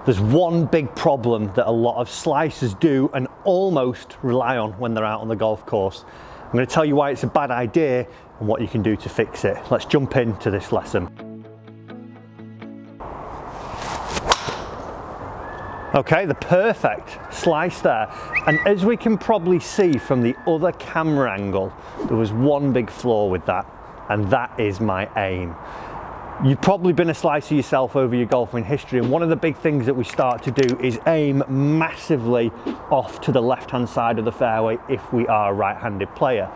There's one big problem that a lot of slicers do and almost rely on when they're out on the golf course. I'm going to tell you why it's a bad idea and what you can do to fix it. Let's jump into this lesson. Okay, the perfect slice there. And as we can probably see from the other camera angle, there was one big flaw with that, and that is my aim. You've probably been a slicer yourself over your golfing history, and one of the big things that we start to do is aim massively off to the left-hand side of the fairway if we are a right-handed player.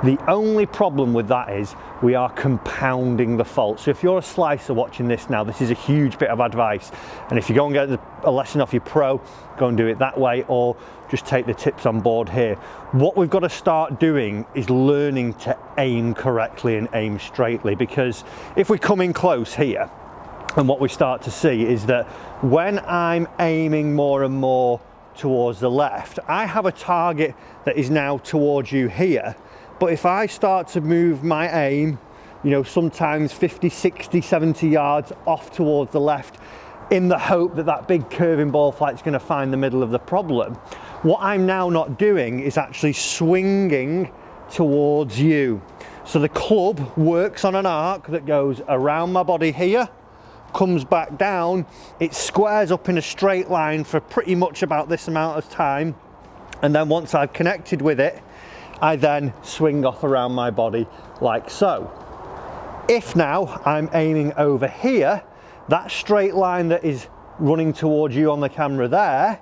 The only problem with that is we are compounding the fault. So if you're a slicer watching this now, this is a huge bit of advice. And if you go and get a lesson off your pro, go and do it that way, or just take the tips on board here. What we've got to start doing is learning to aim correctly and aim straightly, because if we come in close here, and what we start to see is that when I'm aiming more and more towards the left, I have a target that is now towards you here. But if I start to move my aim, you know, sometimes 50, 60, 70 yards off towards the left in the hope that that big curving ball flight is going to find the middle of the problem, what I'm now not doing is actually swinging towards you. So the club works on an arc that goes around my body here, comes back down, it squares up in a straight line for pretty much about this amount of time, and then once I've connected with it, I then swing off around my body like so. If now I'm aiming over here, that straight line that is running towards you on the camera there,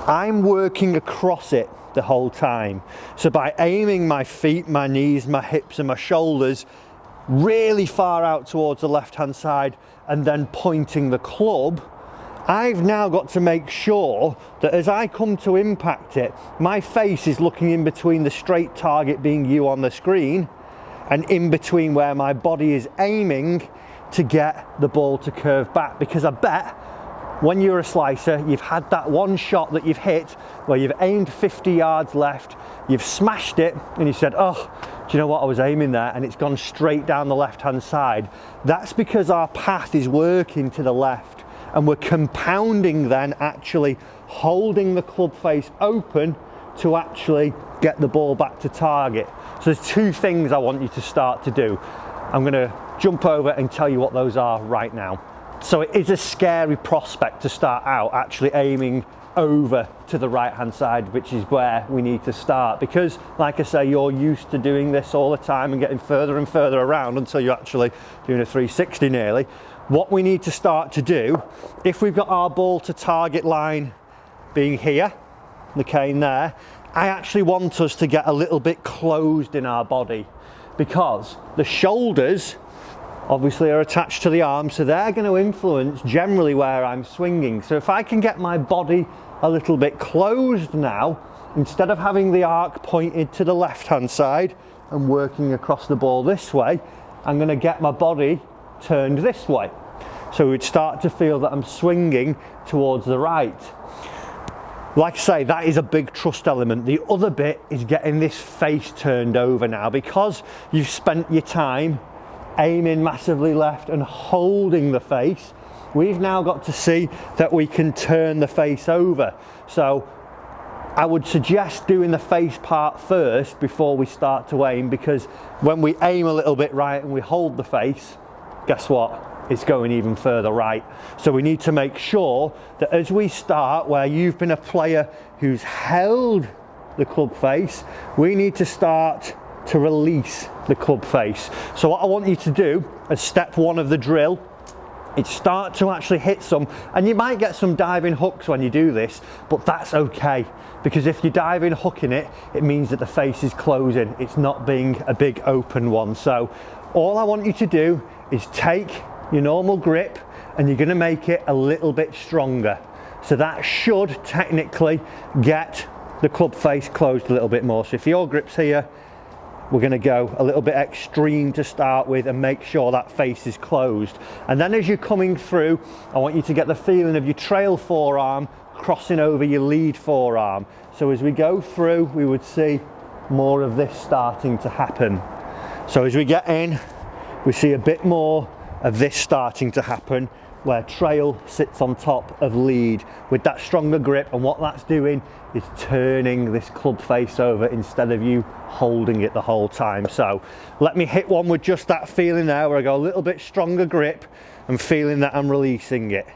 I'm working across it the whole time. So by aiming my feet, my knees, my hips and my shoulders really far out towards the left-hand side and then pointing the club, I've now got to make sure that as I come to impact it, my face is looking in between the straight target being you on the screen and in between where my body is aiming to get the ball to curve back. Because I bet when you're a slicer, you've had that one shot that you've hit where you've aimed 50 yards left, you've smashed it and you said, oh, do you know what, I was aiming there and it's gone straight down the left-hand side. That's because our path is working to the left. And we're compounding then actually holding the club face open to actually get the ball back to target. So there's two things I want you to start to do. I'm going to jump over and tell you what those are right now. So it is a scary prospect to start out actually aiming over to the right hand side, which is where we need to start, because like I say, you're used to doing this all the time and getting further and further around until you're actually doing a 360 nearly. What we need to start to do, if we've got our ball to target line being here, the cane there, I actually want us to get a little bit closed in our body, because the shoulders obviously are attached to the arms, so they're going to influence generally where I'm swinging. So if I can get my body a little bit closed now, instead of having the arc pointed to the left hand side and working across the ball this way, I'm going to get my body turned this way. So we'd start to feel that I'm swinging towards the right. Like I say, that is a big trust element. The other bit is getting this face turned over now, because you've spent your time aiming massively left and holding the face. We've now got to see that we can turn the face over. So I would suggest doing the face part first before we start to aim, because when we aim a little bit right and we hold the face, guess what? It's going even further right. So we need to make sure that as we start, where you've been a player who's held the club face, we need to start to release the club face. So what I want you to do as step one of the drill is start to actually hit some, and you might get some diving hooks when you do this, but that's okay, because if you're diving hooking it, it means that the face is closing. It's not being a big open one. So all I want you to do is take your normal grip and you're going to make it a little bit stronger. So that should technically get the club face closed a little bit more. So if your grip's here, we're going to go a little bit extreme to start with and make sure that face is closed. And then as you're coming through, I want you to get the feeling of your trail forearm crossing over your lead forearm. So as we go through, we would see more of this starting to happen. So as we get in, we see a bit more of this starting to happen. where trail sits on top of lead with that stronger grip, and what that's doing is turning this club face over instead of you holding it the whole time. So let me hit one with just that feeling there where I go a little bit stronger grip and feeling that I'm releasing it.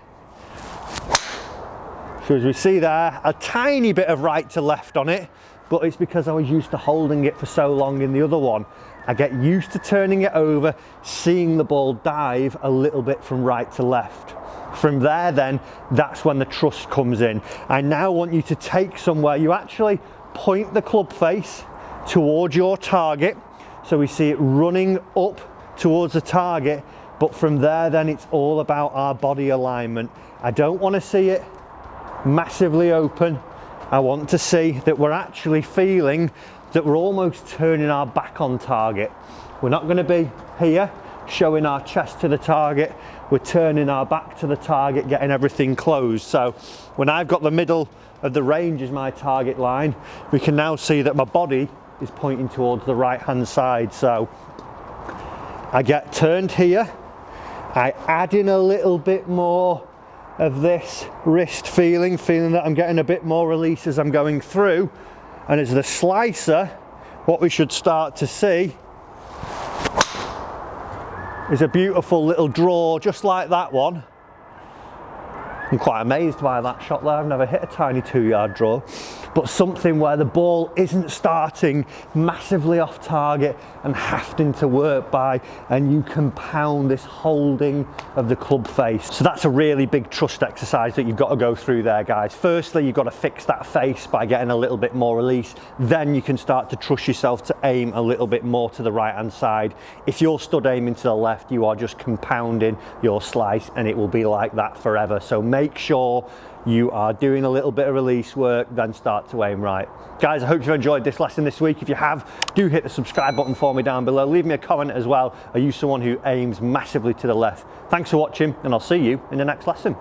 So as we see there, a tiny bit of right to left on it, but it's because I was used to holding it for so long in the other one. I get used to turning it over, seeing the ball dive a little bit from right to left. From there then, that's when the trust comes in. I now want you to take somewhere you actually point the club face towards your target. So we see it running up towards the target, but from there then it's all about our body alignment. I don't want to see it massively open. I want to see that we're actually feeling that we're almost turning our back on target. We're not going to be here showing our chest to the target. We're turning our back to the target, getting everything closed. So when I've got the middle of the range as my target line, we can now see that my body is pointing towards the right hand side. So I get turned here, I add in a little bit more of this wrist feeling that I'm getting a bit more release as I'm going through. And as the slicer, what we should start to see is a beautiful little draw, just like that one. I'm quite amazed by that shot there. I've never hit a tiny 2-yard draw, but something where the ball isn't starting massively off target and having to work by, and you compound this holding of the club face. So that's a really big trust exercise that you've got to go through there, guys. Firstly, you've got to fix that face by getting a little bit more release. Then you can start to trust yourself to aim a little bit more to the right hand side. If you're stood aiming to the left, you are just compounding your slice, and it will be like that forever. So make sure you are doing a little bit of release work, then start to aim right. Guys, I hope you've enjoyed this lesson this week. If you have, do hit the subscribe button for me down below. Leave me a comment as well. Are you someone who aims massively to the left? Thanks for watching, and I'll see you in the next lesson.